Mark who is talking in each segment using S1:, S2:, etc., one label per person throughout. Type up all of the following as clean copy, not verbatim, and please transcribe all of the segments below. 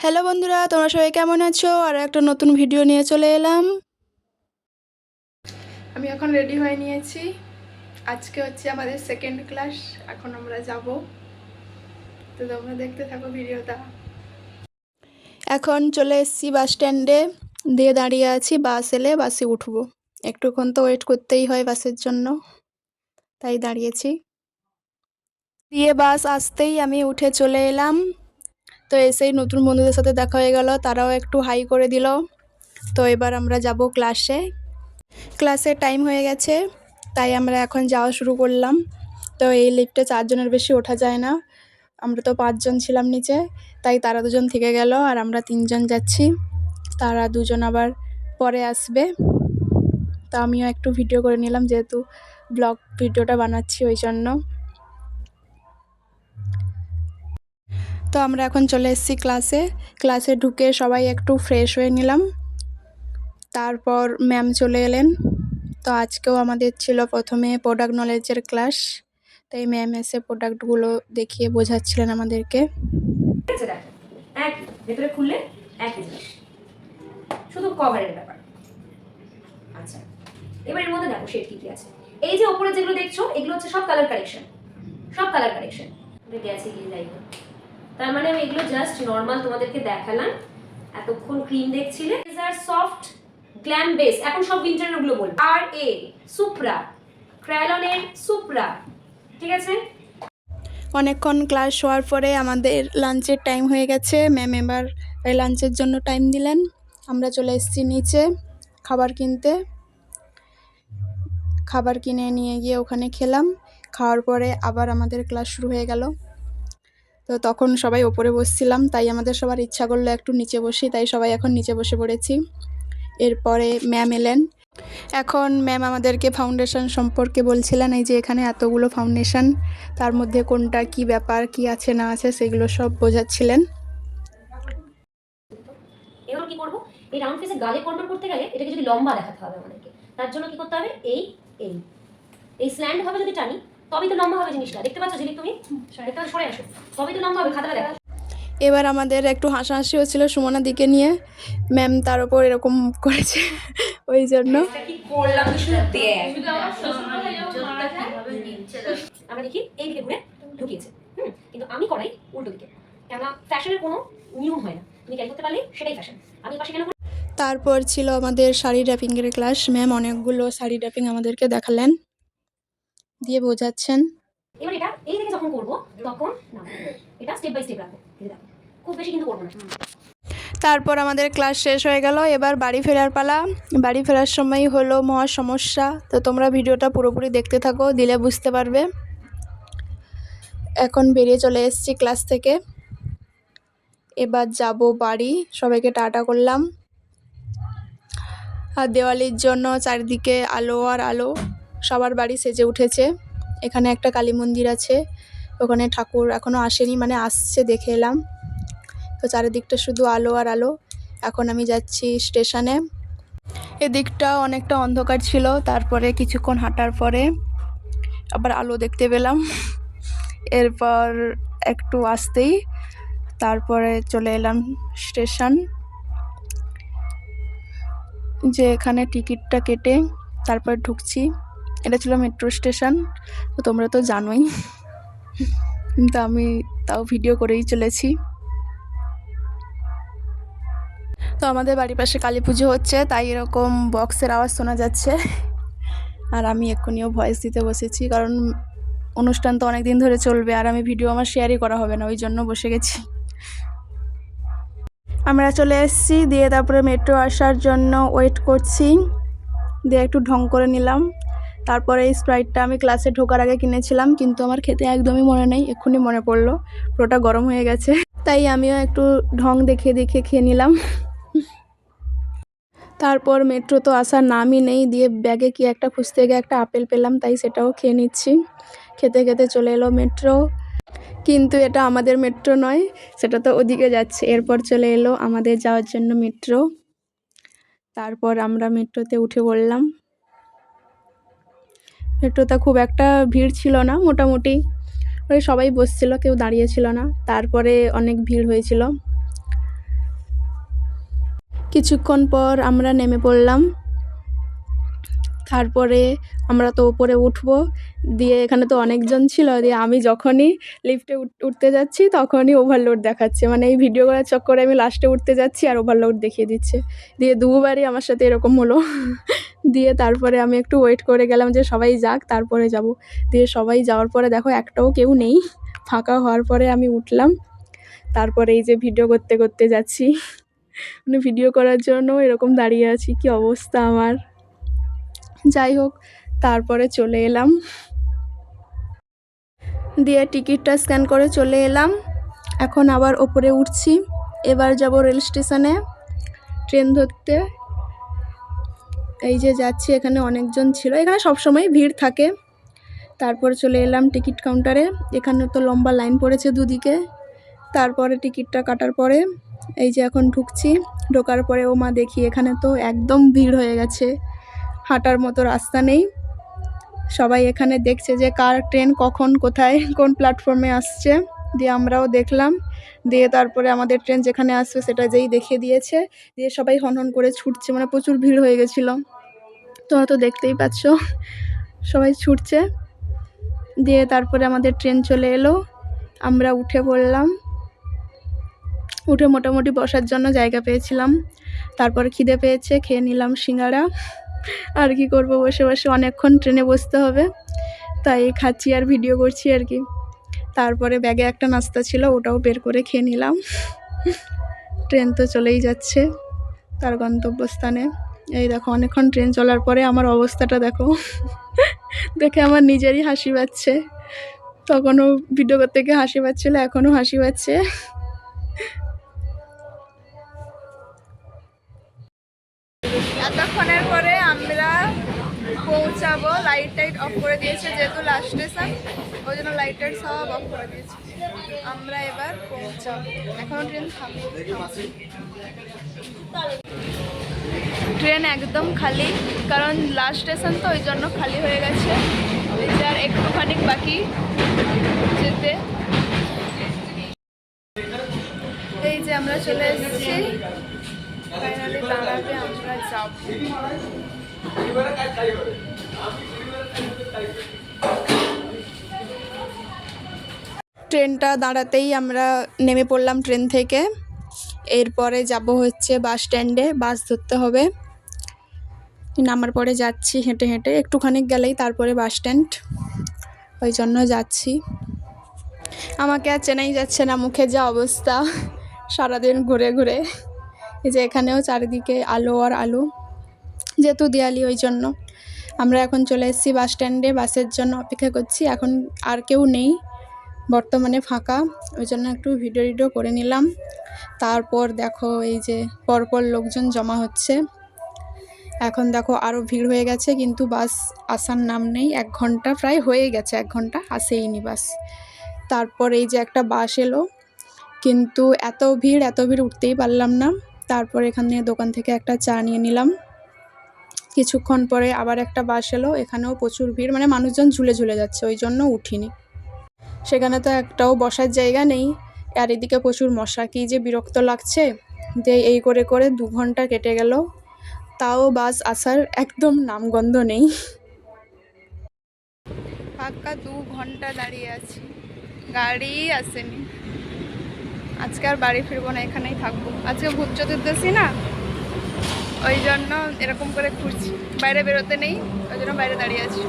S1: Hello বন্ধুরা, তোমরা সবাই কেমন আছো? আর একটা নতুন ভিডিও নিয়ে চলে এলাম। আমি এখন রেডি হয়ে নিয়েছি। আজকে হচ্ছে আমাদের সেকেন্ড ক্লাস। এখন আমরা যাব, তো তোমরা দেখতে থাকো ভিডিওটা। এখন চলে এসেছি বাস স্ট্যান্ডে, দিয়ে দাঁড়িয়ে আছি বাস এলে বাসে উঠবো। একটুক্ষণ তো ওয়েট করতেই হয় বাসের জন্য, তাই দাঁড়িয়েছি। দিয়ে বাস আসতেই আমি উঠে চলে এলাম। তো এসেই নতুন বন্ধুদের সাথে দেখা হয়ে গেল, তারাও একটু হাই করে দিল। তো এবার আমরা যাব ক্লাসে। ক্লাসের টাইম হয়ে গেছে, তাই আমরা এখন যাওয়া শুরু করলাম। তো এই লিফটে 4 জনের বেশি ওঠা যায় না। আমরা তো 5 জন ছিলাম নিচে, তাই তারা 2 জন থেকে গেল আর আমরা 3 জন যাচ্ছি। তারা 2 জন আবার পরে আসবে। তো আমিও একটু ভিডিও করে নিলাম, যেহেতু ব্লগ ভিডিওটা বানাচ্ছি ওই জন্য। তো আমরা এখন চলে এসেছি ক্লাসে। ক্লাসে ঢুকে সবাই একটু ফ্রেশ হয়ে নিলাম। তারপর ম্যাম চলে এলেন। তো আজকেও আমাদের ছিল প্রথমে প্রোডাক্ট নলেজের ক্লাস, তাই ম্যাম এসে প্রোডাক্টগুলো দেখিয়ে বোঝাচ্ছিলেন আমাদেরকে।
S2: এক ভেতরে খুললে একই জিনিস, শুধু কভারের ব্যাপার। আচ্ছা, এবার এর মধ্যে দেখো শেড কি কি আছে। এই যে উপরে যেগুলো দেখছো এগুলো হচ্ছে সব কালার কারেকশন, সব কালার কারেকশন গেছে কি যাই হোক। তার মানে আমি এগুলো জাস্ট নর্মাল তোমাদেরকে দেখালাম। এতক্ষণ ক্রিম দেখছিলে, আর সফট গ্ল্যাম বেস, এখন সব উইন্টারের ওগুলো বলবো। আর এ সুপ্রা, ক্রায়োলনের সুপ্রা, ঠিক আছে।
S1: অনেকক্ষণ ক্লাস হওয়ার পরে আমাদের লাঞ্চের টাইম হয়ে গেছে। ম্যাম এবার লাঞ্চের জন্য টাইম দিলেন। আমরা চলে এসেছি নিচে খাবার কিনতে। খাবার কিনে নিয়ে গিয়ে ওখানে খেলাম। খাওয়ার পরে আবার আমাদের ক্লাস শুরু হয়ে গেল। তো তখন সবাই ওপরে বসছিলাম, তাই আমাদের সবার ইচ্ছা করলো একটু নিচে বসি, তাই সবাই এখন নিচে বসে পড়েছি। এরপরে ম্যাম এলেন। এখন ম্যাম আমাদেরকে ফাউন্ডেশন সম্পর্কে বলছিলেন। এই যে এখানে এতগুলো ফাউন্ডেশন, তার মধ্যে কোনটা কি ব্যাপার, কি আছে না আছে সেগুলো সব বোঝাচ্ছিলেন।
S2: এবার কি করব, এই রাউন্ড ফেসে গালে কন্ট্রোল করতে গেলে এটাকে যদি লম্বা দেখাতে হবে আমাদেরকে, তার জন্য কি করতে হবে, এই এই এই স্ল্যান্ড ভাবে যদি টানি তবেই তো লম্বা হবে জিনিসটা। দেখতে পাচ্ছ ঝিলিক, তুমি একটা সরে আসো, তবেই তো লম্বা হবে। খাতাটা দেখো।
S1: এবার আমাদের একটু হাসাহাসি হচ্ছিল সুমনার দিকে নিয়ে। ম্যাম তার উপর এরকম করেছে ওই জন্য।
S2: কি করলাম শুধু দেখ, আমরা দেখি এই দিকে ঘুরে ঢুকিয়েছে, কিন্তু আমি করাই উল্টো দিকে। কেননা ফ্যাশনের কোনো নিয়ম হয় না, তুমি ক্যারি করতে পারলে সেটাই ফ্যাশন। আমি পাশে কেন।
S1: তারপর ছিল আমাদের শাড়ি ড্র্যাপিংয়ের ক্লাস। ম্যাম অনেকগুলো শাড়ি ড্র্যাপিং আমাদেরকে দেখালেন, দিয়ে বোঝাচ্ছেন।
S2: এবার এটা এই দিকে যখন করব তখন না, এটা স্টেপ বাই স্টেপ রাখবো, খুব বেশি কিন্তু করবো না।
S1: তারপর আমাদের ক্লাস শেষ হয়ে গেল। এবার বাড়ি ফেরার পালা। বাড়ি ফেরার সময় হলো মহা সমস্যা। তো তোমরা ভিডিওটা পুরোপুরি দেখতে থাকো, দিলে বুঝতে পারবে। এখন বেরিয়ে চলে এসেছি ক্লাস থেকে। এবার যাব বাড়ি। সবাইকে টাটা করলাম। আর দেওয়ালির জন্য চারিদিকে আলো আর আলো, সবার বাড়ি সেজে উঠেছে। এখানে একটা কালী মন্দির আছে, ওখানে ঠাকুর এখনও আসেনি, মানে আসছে, দেখে এলাম। তো চারিদিকটা শুধু আলো আর আলো। এখন আমি যাচ্ছি স্টেশনে। এদিকটা অনেকটা অন্ধকার ছিল, তারপরে কিছুক্ষণ হাঁটার পরে আবার আলো দেখতে পেলাম। এরপর একটু আসতেই তারপরে চলে এলাম স্টেশন, যে এখানে টিকিটটা কেটে তারপর ঢুকছি। এটা ছিল মেট্রো স্টেশন, তো তোমরা তো জানোই, কিন্তু আমি তাও ভিডিও করেই চলেছি। তো আমাদের বাড়ির পাশে কালী পুজো হচ্ছে, তাই এরকম বক্সের আওয়াজ শোনা যাচ্ছে। আর আমি এক্ষুনিও ভয়েস দিতে বসেছি, কারণ অনুষ্ঠান তো অনেক দিন ধরে চলবে আর আমি ভিডিও আমার শেয়ারই করা হবে না, ওই জন্য বসে গেছি। আমরা চলে এসেছি, দিয়ে তারপরে মেট্রো আসার জন্য ওয়েট করছি। দিয়ে একটু ঢং করে নিলাম। তারপরে এই স্প্রাইটটা আমি ক্লাসে ঢোকার আগে কিনেছিলাম, কিন্তু আমার খেতে একদমই মনে নেই, এক্ষুনি মনে পড়লো। পুরোটা গরম হয়ে গেছে, তাই আমিও একটু ঢং দেখিয়ে দেখিয়ে খেয়ে নিলাম। তারপর মেট্রো তো আসার নামই নেই, দিয়ে ব্যাগে কি একটা খুঁজতে গিয়ে একটা আপেল পেলাম, তাই সেটাও খেয়ে নিচ্ছি। খেতে খেতে চলে এলো মেট্রো, কিন্তু এটা আমাদের মেট্রো নয়, সেটা তো ওদিকে যাচ্ছে। এরপর চলে এলো আমাদের যাওয়ার জন্য মেট্রো। তারপর আমরা মেট্রোতে উঠে পড়লাম। মেট্রোতে খুব একটা ভিড় ছিল না, মোটামুটি ওই সবাই বসছিল, কেউ দাঁড়িয়ে ছিল না। তারপরে অনেক ভিড় হয়েছিল। কিছুক্ষণ পর আমরা নেমে পড়লাম। তারপরে আমরা তো উপরে উঠবো, দিয়ে এখানে তো অনেকজন ছিল, দিয়ে আমি যখনই লিফটে উঠতে যাচ্ছি তখনই ওভারলোড দেখাচ্ছে, মানে এই ভিডিও করার চক্করে আমি লাস্টে উঠতে যাচ্ছি আর ওভারলোড দেখিয়ে দিচ্ছে। দিয়ে দুবারই আমার সাথে এরকম হলো। দিয়ে তারপরে আমি একটু ওয়েট করে গেলাম যে সবাই যাক তারপরে যাব। দিয়ে সবাই যাওয়ার পরে দেখো একটাও কেউ নেই, ফাঁকা হওয়ার পরে আমি উঠলাম। তারপরে এই যে ভিডিও করতে করতে যাচ্ছি, মানে ভিডিও করার জন্য এরকম দাঁড়িয়ে আছি, কি অবস্থা আমার। যাই হোক, তারপরে চলে এলাম, দিয়ে টিকিটটা স্ক্যান করে চলে এলাম। এখন আবার ওপরে উঠছি, এবার যাব রেল স্টেশনে ট্রেন ধরতে। এই যে যাচ্ছি, এখানে অনেকজন ছিল, এখানে সবসময় ভিড় থাকে। তারপর চলে এলাম টিকিট কাউন্টারে, এখানে তো লম্বা লাইন পড়েছে দুদিকে। তারপরে টিকিটটা কাটার পরে এই যে এখন ঢুকছি, ঢোকার পরে ও মা দেখি এখানে তো একদম ভিড় হয়ে গেছে, হাঁটার মতো রাস্তা নেই। সবাই এখানে দেখছে যে কার ট্রেন কখন কোথায় কোন প্ল্যাটফর্মে আসছে। দিয়ে আমরাও দেখলাম, দিয়ে তারপরে আমাদের ট্রেন যেখানে আসবে সেটা যেই দেখিয়ে দিয়েছে, দিয়ে সবাই হনহন করে ছুটছে, মানে প্রচুর ভিড় হয়ে গেছিলো, তোমরা তো দেখতেই পাচ্ছ সবাই ছুটছে। দিয়ে তারপরে আমাদের ট্রেন চলে এলো, আমরা উঠে পড়লাম। উঠে মোটামুটি বসার জন্য জায়গা পেয়েছিলাম। তারপর খিদে পেয়েছে, খেয়ে নিলাম সিঙ্গারা। আর কি করব, বসে বসে অনেকক্ষণ ট্রেনে বসতে হবে, তাই খাচ্ছি আর ভিডিও করছি আর কি। তারপরে ব্যাগে একটা নাস্তা ছিল, ওটাও বের করে খেয়ে নিলাম। ট্রেন তো চলেই যাচ্ছে তার গন্তব্যস্থানে। এই দেখো অনেকক্ষণ ট্রেন চলার পরে আমার অবস্থাটা দেখো। দেখে আমার নিজেরই হাসি পাচ্ছে, তখনও ভিডিও করতে গিয়ে হাসি পাচ্ছিল, এখনও হাসি পাচ্ছে। এতক্ষণের পরে আমরা পৌঁছাবো, লাইট টাইট অফ করে দিয়েছে যেহেতু লাস্ট স্টেশন, ওই জন্য লাইট টাইট সব অফ করে দিয়েছে। আমরা এবার পৌঁছাবো, এখনো ট্রেন থামিয়ে। ট্রেন একদম খালি, কারণ লাস্ট স্টেশন তো ওই জন্য খালি হয়ে গেছে। এই যে আর একটুখানি বাকি যেতে। এই যে আমরা চলে এসেছি, ফাইনালি দাঁড়াবে, আমরা যাব। ট্রেনটা দাঁড়াতেই আমরা নেমে পড়লাম ট্রেন থেকে। এরপরে যাব হচ্ছে বাস স্ট্যান্ডে, বাস ধরতে হবে। নামার পরে যাচ্ছি হেঁটে হেঁটে, একটুখানি গেলেই তারপরে বাস স্ট্যান্ড, ওই জন্য যাচ্ছি। আমাকে আর চেনাই যাচ্ছে না, মুখে যা অবস্থা সারাদিন ঘুরে ঘুরে। এই যে এখানেও চারিদিকে আলো আর আলো, যেহেতু দেয়ালি ওই জন্য। আমরা এখন চলে এসেছি বাস স্ট্যান্ডে, বাসের জন্য অপেক্ষা করছি। এখন আর কেউ নেই, বর্তমানে ফাঁকা, ওই জন্য একটু ভিডিও করে নিলাম। তারপর দেখো এই যে পরপর লোকজন জমা হচ্ছে। এখন দেখো আরও ভিড় হয়ে গেছে, কিন্তু বাস আসার নাম নেই। 1 ঘন্টা প্রায় হয়ে গেছে, 1 ঘন্টা আসেইনি বাস। তারপর এই যে একটা বাস এলো, কিন্তু এত ভিড় উঠতেই পারলাম না। তারপর এখানে দোকান থেকে একটা চা নিয়ে নিলাম। কিছুক্ষণ পরে আবার একটা বাস এলো, এখানেও প্রচুর ভিড়, মানে মানুষজন ঝুলে ঝুলে যাচ্ছে, ওই জন্য উঠিনি। সেখানে তো একটাও বসার জায়গা নেই, আর এদিকে প্রচুর মশা, কি যে বিরক্ত লাগছে। দিয়ে এই করে করে 2 ঘন্টা কেটে গেল, তাও বাস আসার একদম নামগন্ধ নেই। ফাঁকা 2 ঘন্টা দাঁড়িয়ে আছি, গাড়ি আসেনি। আজকে আর বাড়ি ফিরবো না, এখানেই থাকবো। আজকে ভূত চতুর্দশী না, ওই জন্য এরকম করে ঘুরছি, বাইরে বেরোতে নেই, ওই জন্য বাইরে দাঁড়িয়ে আছি।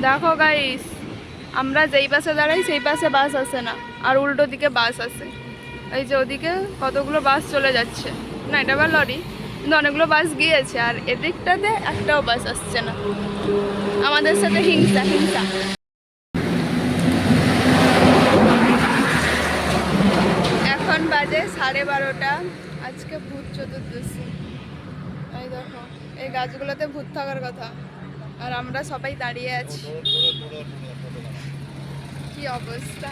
S1: দেখো গাইস, আমরা যেই বাসে দাঁড়াই সেই পাশে বাস আসে না, আর উল্টো দিকে বাস আসে। এই যে ওদিকে কতগুলো বাস চলে যাচ্ছে, না এটা আবার লরি, কিন্তু অনেকগুলো বাস গিয়েছে, আর এদিকটাতে একটাও বাস আসছে না। আমাদের সাথে হিংসা হিংসা। এখন বাজে 12:30, আজকে ভূত চতুর্দশী। এই দেখো এই গাছগুলোতে ভূত থাকার কথা, আর আমরা সবাই দাঁড়িয়ে আছি, কি অবস্থা।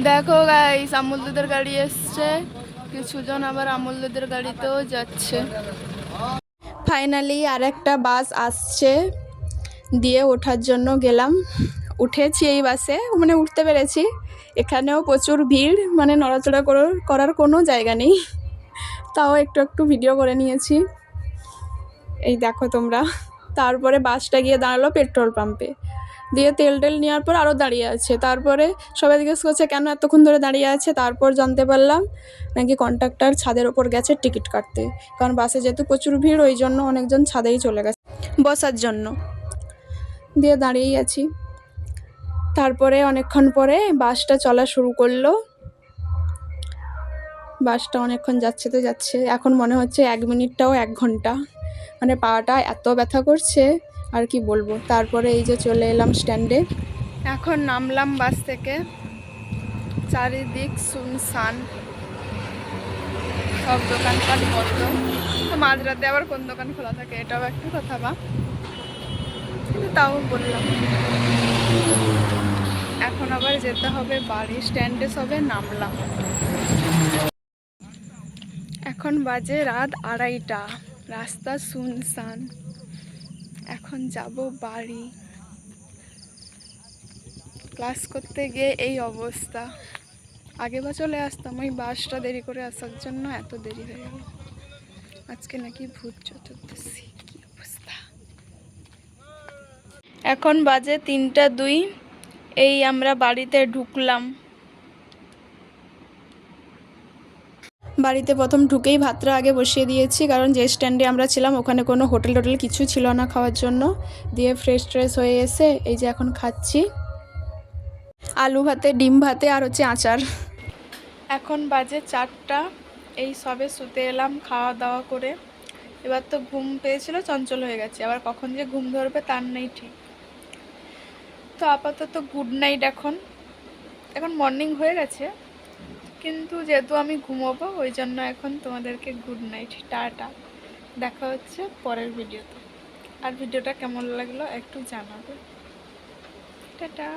S1: দেখো গাইস, আমুল দুধের গাড়ি এসছে, কিছুজন আবার আমুল দুধের গাড়িতেও যাচ্ছে। ফাইনালি আর একটা বাস আসছে, দিয়ে ওঠার জন্য গেলাম। উঠেছি এই বাসে, মানে উঠতে পেরেছি, এখানেও প্রচুর ভিড়, মানে নড়াচড়া করার কোনো জায়গা নেই। তাও একটু একটু ভিডিও করে নিয়েছি। এই দেখো তোমরা। তারপরে বাসটা গিয়ে দাঁড়ালো পেট্রোল পাম্পে, দিয়ে তেল নেওয়ার পর আরও দাঁড়িয়ে আছে। তারপরে সবাই জিজ্ঞেস করছে কেন এতক্ষণ ধরে দাঁড়িয়ে আছে। তারপর জানতে পারলাম নাকি কন্ডাক্টর ছাদের ওপর গেছে টিকিট কাটতে, কারণ বাসে যেহেতু প্রচুর ভিড় ওই জন্য অনেকজন ছাদেই চলে গেছে বসার জন্য। দিয়ে দাঁড়িয়েই আছি। তারপরে অনেকক্ষণ পরে বাসটা চলা শুরু করলো। বাসটা অনেকক্ষণ যাচ্ছে তো যাচ্ছে, এখন মনে হচ্ছে 1 মিনিটটাও 1 ঘন্টা, মানে পাটা এত ব্যথা করছে আর কি বলবো। তারপরে এই যে চলে এলাম স্ট্যান্ডে, এখন নামলাম বাস থেকে। চারিদিক শুনশান, সব দোকানপাট বন্ধ। তো মাঝরাতে আবার কোন দোকান খোলা থাকে, এটাও একটা কথা, বা কিন্তু তাও বললাম। এখন আবার যেতে হবে বাড়ি, স্ট্যান্ডে সবে নামলাম। এখন বাজে রাত 2:30, রাস্তা শুনশান। এখন যাব বাড়ি। ক্লাস করতে গিয়ে এই অবস্থা। আগে বা চলে আসতাম, ওই বাসটা দেরি করে আসার জন্য এত দেরি হয়ে গেল। আজকে নাকি ভূত চতুর্দশী, কি অবস্থা। এখন বাজে 3টা 2, এই আমরা বাড়িতে ঢুকলাম। বাড়িতে প্রথম ঢুকেই ভাতটা আগে বসিয়ে দিয়েছি, কারণ যে স্ট্যান্ডে আমরা ছিলাম ওখানে কোনো হোটেল কিছু ছিল না খাওয়ার জন্য। দিয়ে ফ্রেশ হয়ে এসে এই যে এখন খাচ্ছি আলু ভাতে, ডিম ভাতে আর হচ্ছে আচার। এখন বাজে 4টা, এই সবে শুতে এলাম খাওয়া দাওয়া করে। এবার তো ঘুম পেয়েছিল, চঞ্চল হয়ে গেছে, আবার কখন যে ঘুম ধরবে তার নেই ঠিক। তো আপাতত গুড নাইট। এখন মর্নিং হয়ে গেছে, কিন্তু যেহেতু আমি ঘুমোবো ওই জন্য এখন তোমাদেরকে গুড নাইট, টাটা। দেখা হচ্ছে পরের ভিডিওতে। আর ভিডিওটা কেমন লাগলো একটু জানাবে। টাটা।